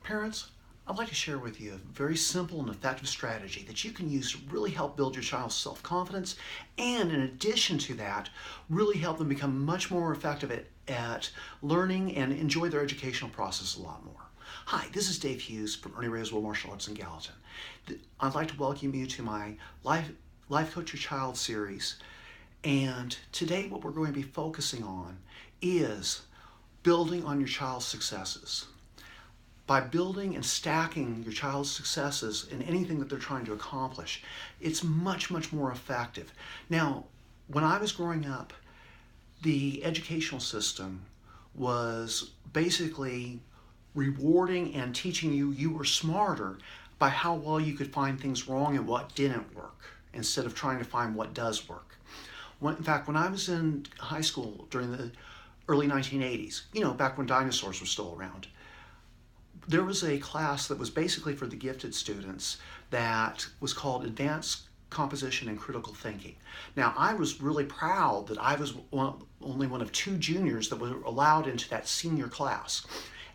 Parents, I'd like to share with you a very simple and effective strategy that you can use to really help build your child's self-confidence, and in addition to that, really help them become much more effective at learning and enjoy their educational process a lot more. Hi, this is Dave Hughes from Ernie Reyes-Will Martial Arts in Gallatin. I'd like to welcome you to my Life Coach Your Child series. And today what we're going to be focusing on is building on your child's successes. By building and stacking your child's successes in anything that they're trying to accomplish, it's much, much more effective. Now, when I was growing up, the educational system was basically rewarding and teaching you were smarter by how well you could find things wrong and what didn't work, instead of trying to find what does work. In fact, when I was in high school during the early 1980s, back when dinosaurs were still around, there was a class that was basically for the gifted students that was called Advanced Composition and Critical Thinking. Now, I was really proud that I was only one of two juniors that were allowed into that senior class.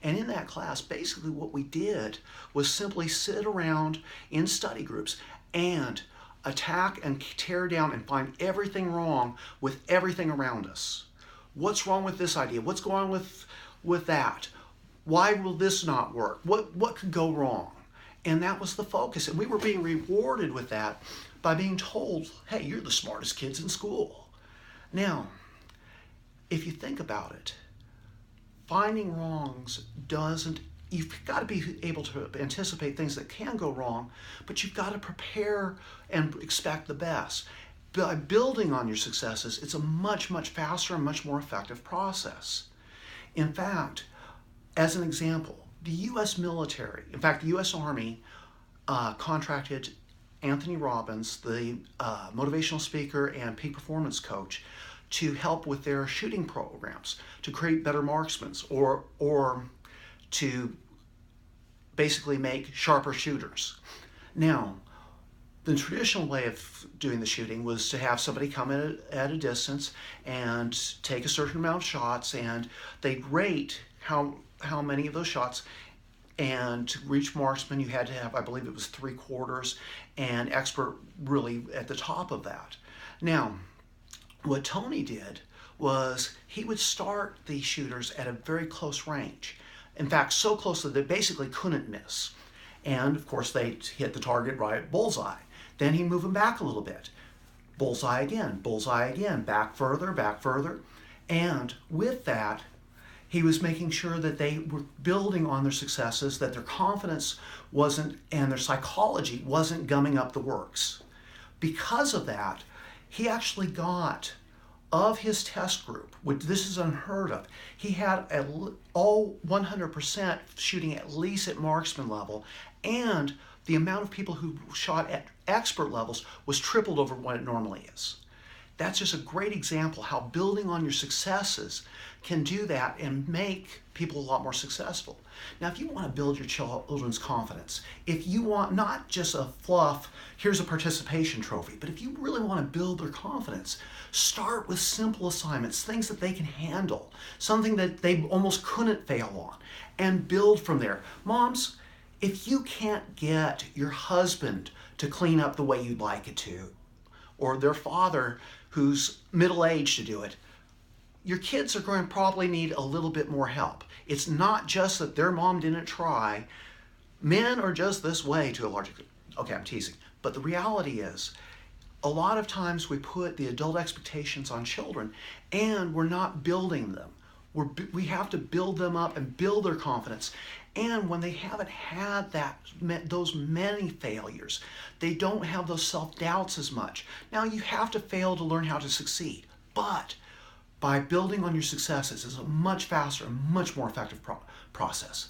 And in that class, basically what we did was simply sit around in study groups and attack and tear down and find everything wrong with everything around us. What's wrong with this idea? What's going on with that? Why will this not work? What could go wrong? And that was the focus. And we were being rewarded with that by being told, hey, you're the smartest kids in school. Now, if you think about it, finding wrongs you've got to be able to anticipate things that can go wrong, but you've got to prepare and expect the best. By building on your successes, it's a much, much faster and much more effective process. In fact, as an example, the U.S. military, in fact, the U.S. Army contracted Anthony Robbins, the motivational speaker and peak performance coach, to help with their shooting programs, to create better marksmen or to basically make sharper shooters. Now, the traditional way of doing the shooting was to have somebody come in at a distance and take a certain amount of shots, and they'd rate how many of those shots, and to reach marksman you had to have, I believe it was 3/4, and expert really at the top of that. Now, what Tony did was he would start the shooters at a very close range. In fact, so close that they basically couldn't miss. And of course they hit the target right, bullseye. Then he'd move them back a little bit. Bullseye again, back further. And with that, he was making sure that they were building on their successes, that their confidence wasn't, and their psychology wasn't gumming up the works. Because of that, he actually got, of his test group, which this is unheard of, he had all 100% shooting at least at marksman level, and the amount of people who shot at expert levels was tripled over what it normally is. That's just a great example how building on your successes can do that and make people a lot more successful. Now, if you want to build your children's confidence, if you want not just a fluff, here's a participation trophy, but if you really want to build their confidence, start with simple assignments, things that they can handle, something that they almost couldn't fail on, and build from there. Moms, if you can't get your husband to clean up the way you'd like it to, or their father who's middle-aged to do it, your kids are going to probably need a little bit more help. It's not just that their mom didn't try. Men are just this way to a large degree. Okay, I'm teasing. But the reality is, a lot of times we put the adult expectations on children and we're not building them. We have to build them up and build their confidence. And when they haven't had those many failures, they don't have those self-doubts as much. Now, you have to fail to learn how to succeed, but by building on your successes is a much faster and much more effective process.